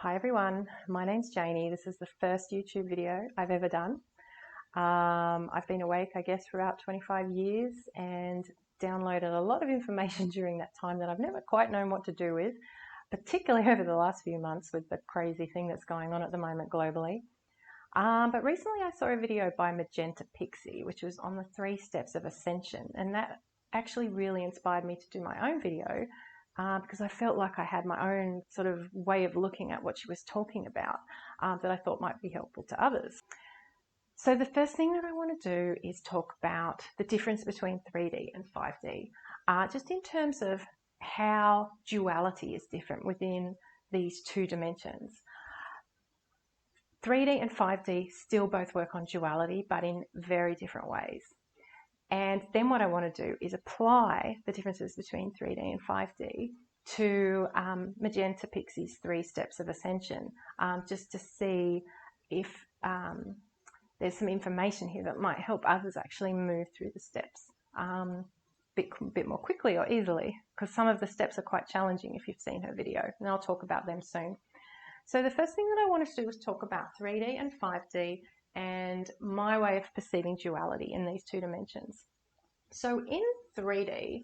Hi everyone, my name's Janie. This is the first YouTube video I've ever done. I've been awake, I guess, for about 25 years and downloaded a lot of information during that time that I've never quite known what to do with, particularly over the last few months with the crazy thing that's going on at the moment globally. But recently I saw a video by Magenta Pixie, which was on the 3 steps of Ascension, and that actually really inspired me to do my own video. Because I felt like I had my own sort of way of looking at what she was talking about that I thought might be helpful to others. So the first thing that I want to do is talk about the difference between 3D and 5D, just in terms of how duality is different within these 2 dimensions. 3D and 5D still both work on duality, but in very different ways. And then what I want to do is apply the differences between 3D and 5D to Magenta Pixie's 3 steps of Ascension, just to see if there's some information here that might help others actually move through the steps a bit more quickly or easily, because some of the steps are quite challenging if you've seen her video, and I'll talk about them soon. So the first thing that I want to do is talk about 3D and 5D and my way of perceiving duality in these 2 dimensions. So in 3D,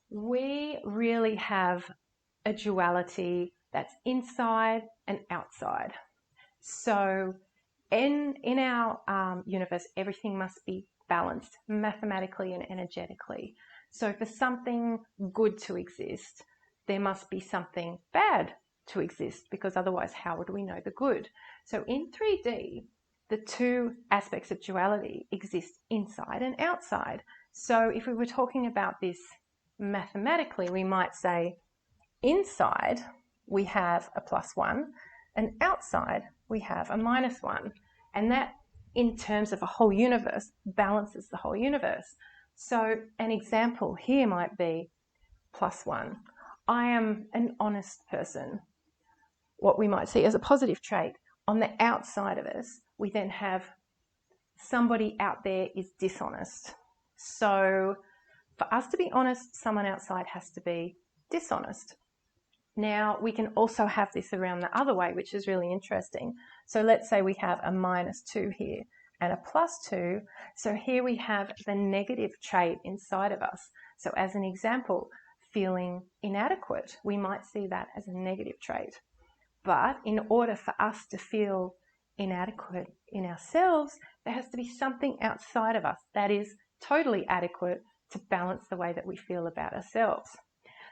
we really have a duality that's inside and outside. So in our universe, everything must be balanced mathematically and energetically. So for something good to exist, there must be something bad to exist, because otherwise how would we know the good? So in 3D, the 2 aspects of duality exist inside and outside. So if we were talking about this mathematically, we might say inside we have a +1 and outside we have a -1. And that, in terms of a whole universe, balances the whole universe. So an example here might be +1. I am an honest person, what we might see as a positive trait. On the outside of us, we then have somebody out there is dishonest. So for us to be honest, someone outside has to be dishonest. Now, we can also have this around the other way, which is really interesting. So let's say we have a -2 here and a +2. So here we have the negative trait inside of us. So as an example, feeling inadequate, we might see that as a negative trait. But in order for us to feel inadequate in ourselves, there has to be something outside of us that is totally adequate to balance the way that we feel about ourselves.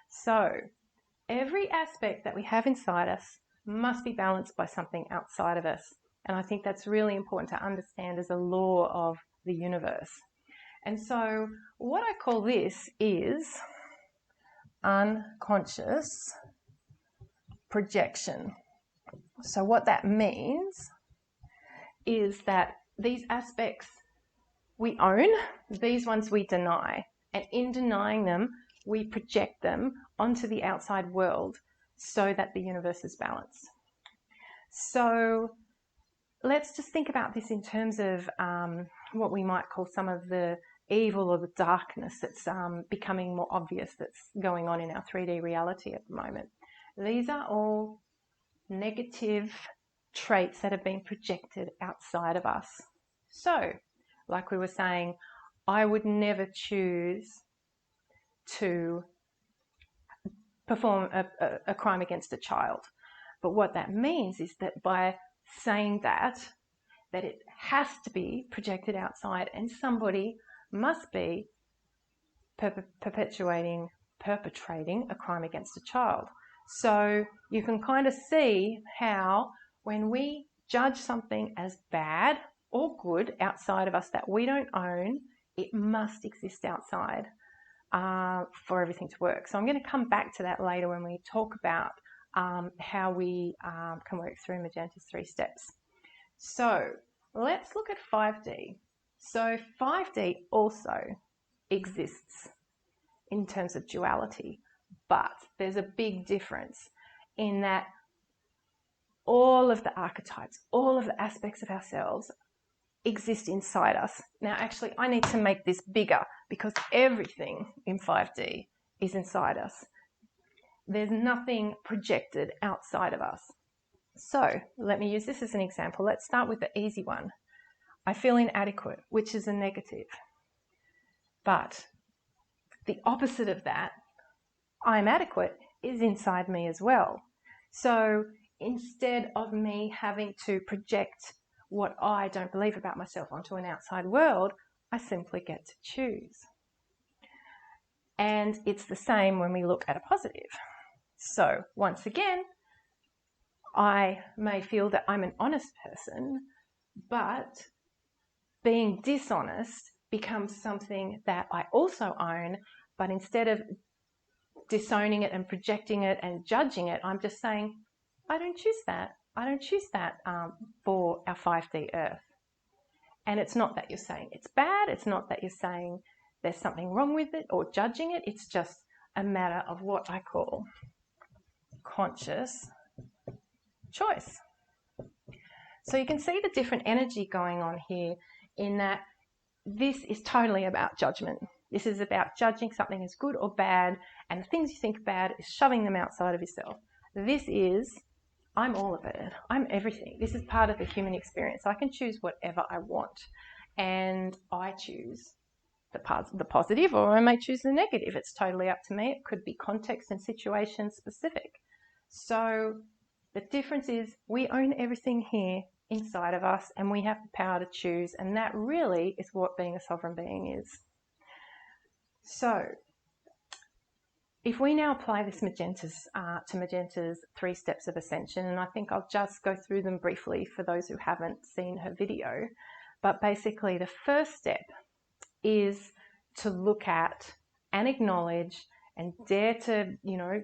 So every aspect that we have inside us must be balanced by something outside of us. And I think that's really important to understand as a law of the universe. And so what I call this is unconscious projection. So what that means is that these aspects we own, these ones we deny, and in denying them, we project them onto the outside world so that the universe is balanced. So let's just think about this in terms of what we might call some of the evil or the darkness that's becoming more obvious that's going on in our 3D reality at the moment. These are all negative traits that have been projected outside of us. So, like we were saying, I would never choose to perform a crime against a child. But what that means is that by saying that it has to be projected outside and somebody must be perpetrating a crime against a child. So you can kind of see how when we judge something as bad or good outside of us that we don't own, it must exist outside for everything to work. So I'm going to come back to that later when we talk about how we can work through Magenta's 3 steps. So let's look at 5D. So 5D also exists in terms of duality, but there's a big difference in that all of the archetypes, all of the aspects of ourselves exist inside us. Now, actually, I need to make this bigger because everything in 5D is inside us. There's nothing projected outside of us. So let me use this as an example. Let's start with the easy one. I feel inadequate, which is a negative. But the opposite of that, I'm adequate, is inside me as well. So instead of me having to project what I don't believe about myself onto an outside world, I simply get to choose. And it's the same when we look at a positive. So once again, I may feel that I'm an honest person, but being dishonest becomes something that I also own, but instead of disowning it and projecting it and judging it, I'm just saying, I don't choose that. I don't choose that for our 5D earth. And it's not that you're saying it's bad. It's not that you're saying there's something wrong with it or judging it. It's just a matter of what I call conscious choice. So you can see the different energy going on here in that this is totally about judgment. This is about judging something as good or bad, and the things you think bad is shoving them outside of yourself. This is, I'm all of it. I'm everything. This is part of the human experience. I can choose whatever I want, and I choose the positive, or I may choose the negative. It's totally up to me. It could be context and situation specific. So the difference is we own everything here inside of us, and we have the power to choose, and that really is what being a sovereign being is. So if we now apply this to Magenta's 3 steps of ascension, and I think I'll just go through them briefly for those who haven't seen her video, but basically the first step is to look at and acknowledge and dare to,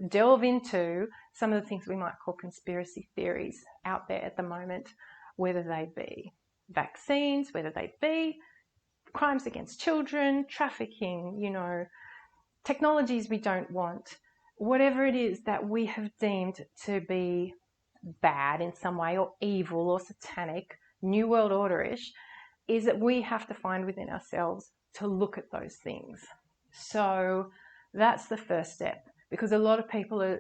delve into some of the things we might call conspiracy theories out there at the moment, whether they be vaccines, whether they be crimes against children, trafficking, technologies we don't want, whatever it is that we have deemed to be bad in some way or evil or satanic, New World Order-ish, is that we have to find within ourselves to look at those things. So that's the first step, because a lot of people are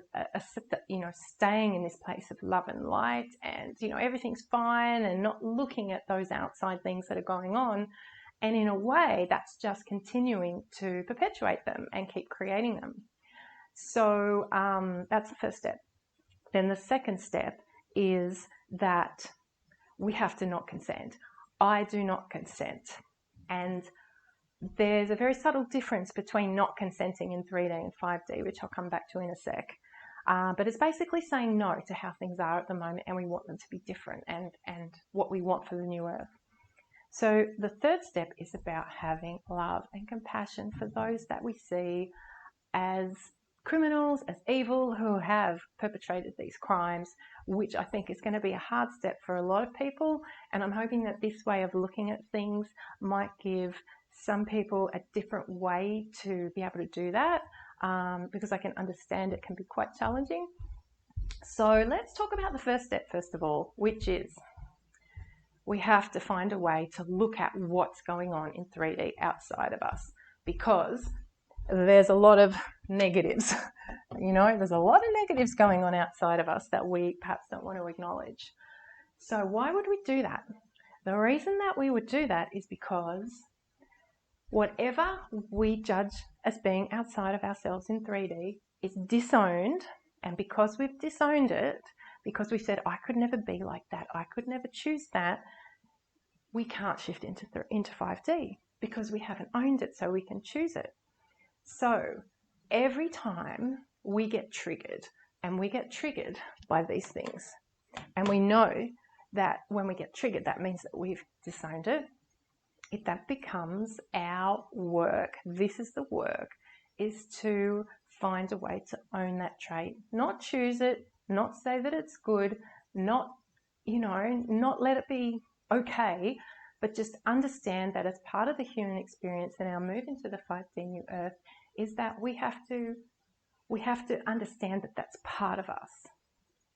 staying in this place of love and light and, everything's fine and not looking at those outside things that are going on. And in a way, that's just continuing to perpetuate them and keep creating them. So that's the first step. Then the second step is that we have to not consent. I do not consent. And there's a very subtle difference between not consenting in 3D and 5D, which I'll come back to in a sec. But it's basically saying no to how things are at the moment, and we want them to be different and what we want for the new earth. So the third step is about having love and compassion for those that we see as criminals, as evil, who have perpetrated these crimes, which I think is going to be a hard step for a lot of people. And I'm hoping that this way of looking at things might give some people a different way to be able to do that, because I can understand it can be quite challenging. So let's talk about the first step first of all, which is we have to find a way to look at what's going on in 3D outside of us, because there's a lot of negatives. There's a lot of negatives going on outside of us that we perhaps don't want to acknowledge. So why would we do that? The reason that we would do that is because whatever we judge as being outside of ourselves in 3D is disowned, and because we've disowned it, because we said, I could never be like that, I could never choose that, we can't shift into 5D because we haven't owned it, so we can choose it. So every time we get triggered, and we get triggered by these things, and we know that when we get triggered, that means that we've disowned it, that becomes our work. This is the work, is to find a way to own that trait, not choose it, not say that it's good, not let it be okay, but just understand that as part of the human experience and our move into the 5D new earth is that we have to understand that that's part of us.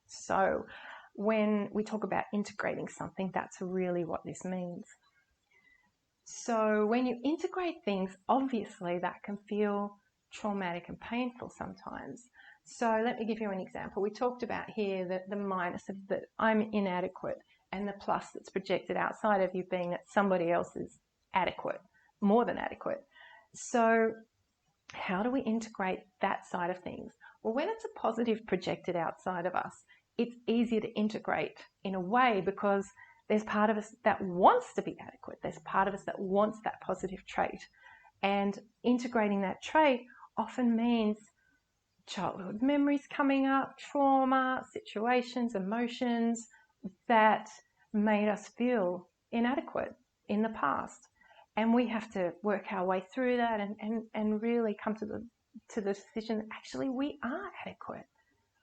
So when we talk about integrating something, that's really what this means. So when you integrate things, obviously that can feel traumatic and painful sometimes. So let me give you an example. We talked about here that the minus of that I'm inadequate, and the plus that's projected outside of you being that somebody else is adequate, more than adequate. So how do we integrate that side of things? Well, when it's a positive projected outside of us, it's easier to integrate in a way because there's part of us that wants to be adequate. There's part of us that wants that positive trait. And integrating that trait often means childhood memories coming up, trauma, situations, emotions that made us feel inadequate in the past. And we have to work our way through that and really come to the decision that actually we are adequate.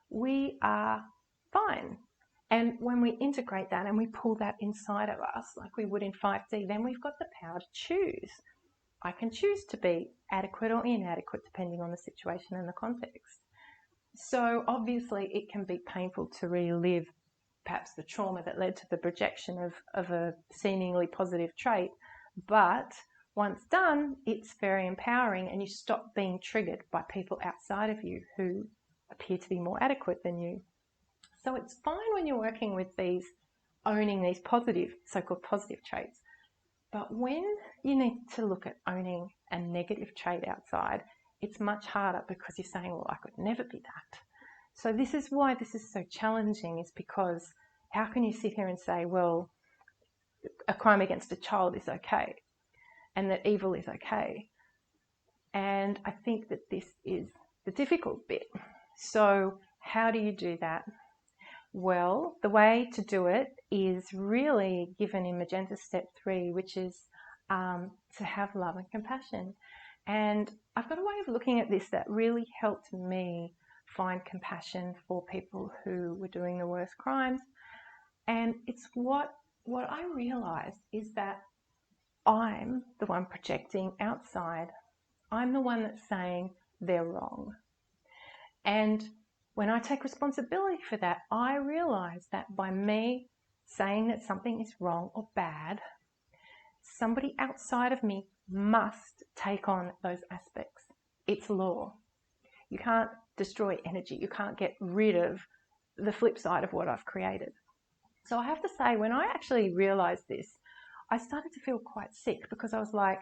We are fine. And when we integrate that and we pull that inside of us like we would in 5D, then we've got the power to choose. I can choose to be adequate or inadequate depending on the situation and the context. So obviously it can be painful to relive perhaps the trauma that led to the projection of a seemingly positive trait, but once done, it's very empowering and you stop being triggered by people outside of you who appear to be more adequate than you. So it's fine when you're working with these, owning these positive, so-called positive traits. But when you need to look at owning a negative trait outside, it's much harder because you're saying, well, I could never be that. So this is why this is so challenging, is because how can you sit here and say, well, a crime against a child is okay and that evil is okay? And I think that this is the difficult bit. So how do you do that? Well, the way to do it is really given in Magenta Step 3, which is to have love and compassion. And I've got a way of looking at this that really helped me find compassion for people who were doing the worst crimes. And it's what I realized is that I'm the one projecting outside. I'm the one that's saying they're wrong. And when I take responsibility for that, I realize that by me saying that something is wrong or bad, somebody outside of me must take on those aspects. It's law. You can't destroy energy. You can't get rid of the flip side of what I've created. So I have to say, when I actually realized this, I started to feel quite sick because I was like,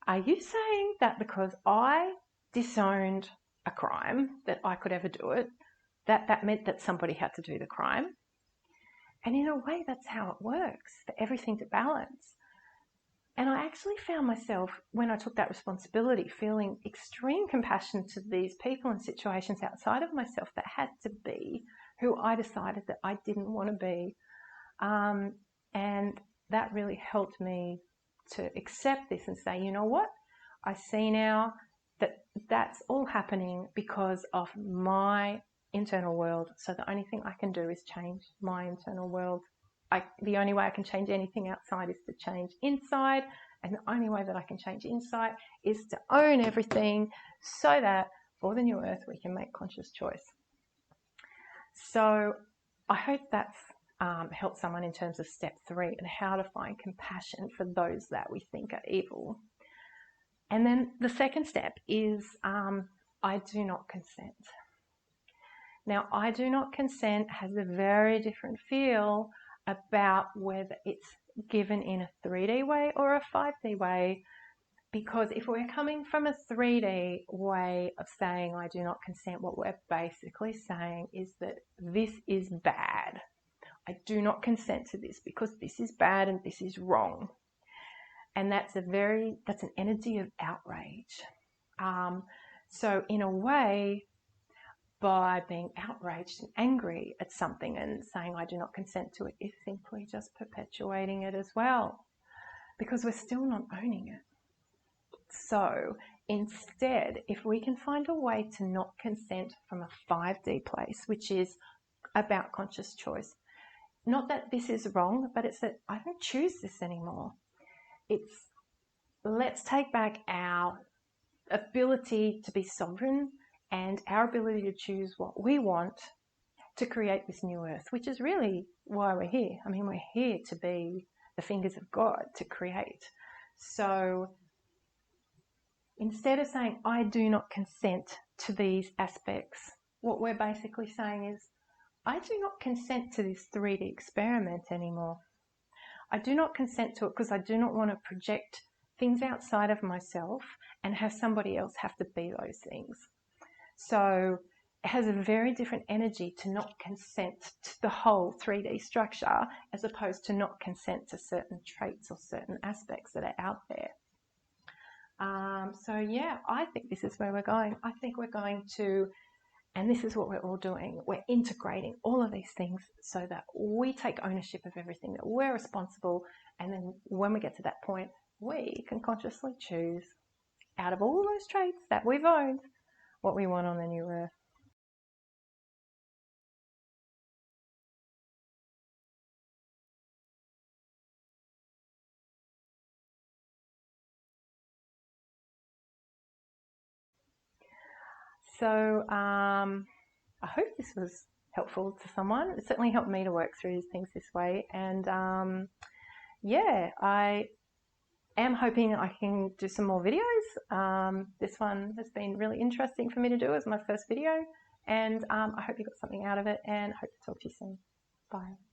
are you saying that because I disowned a crime, that I could ever do it, that meant that somebody had to do the crime? And in a way, that's how it works, for everything to balance. And I actually found myself, when I took that responsibility, feeling extreme compassion to these people and situations outside of myself that had to be who I decided that I didn't want to be. And that really helped me to accept this and say, you know what? I see now that that's all happening because of my internal world. So the only thing I can do is change my internal world. The only way I can change anything outside is to change inside. And the only way that I can change inside is to own everything so that for the new earth, we can make conscious choice. So I hope that's helped someone in terms of step 3 and how to find compassion for those that we think are evil. And then the second step is I do not consent. Now, I do not consent has a very different feel about whether it's given in a 3D way or a 5D way, because if we're coming from a 3D way of saying I do not consent, what we're basically saying is that this is bad. I do not consent to this because this is bad and this is wrong. And that's an energy of outrage. So in a way, by being outraged and angry at something and saying I do not consent to it, is simply just perpetuating it as well, because we're still not owning it. So instead, if we can find a way to not consent from a 5D place, which is about conscious choice, not that this is wrong, but it's that I don't choose this anymore. It's let's take back our ability to be sovereign and our ability to choose what we want to create this new earth, which is really why we're here. I mean, we're here to be the fingers of God, to create. So instead of saying, I do not consent to these aspects what we're basically saying is, I do not consent to this 3D experiment anymore. I do not consent to it because I do not want to project things outside of myself and have somebody else have to be those things. So it has a very different energy to not consent to the whole 3D structure as opposed to not consent to certain traits or certain aspects that are out there. So yeah, I think this is where we're going. I think we're going to, and this is what we're all doing, we're integrating all of these things so that we take ownership of everything, that we're responsible, and then when we get to that point, we can consciously choose out of all those traits that we've owned what we want on the new earth. So I hope this was helpful to someone. It certainly helped me to work through things this way. And yeah, I am hoping I can do some more videos. This one has been really interesting for me to do as my first video. And I hope you got something out of it, and hope to talk to you soon. Bye.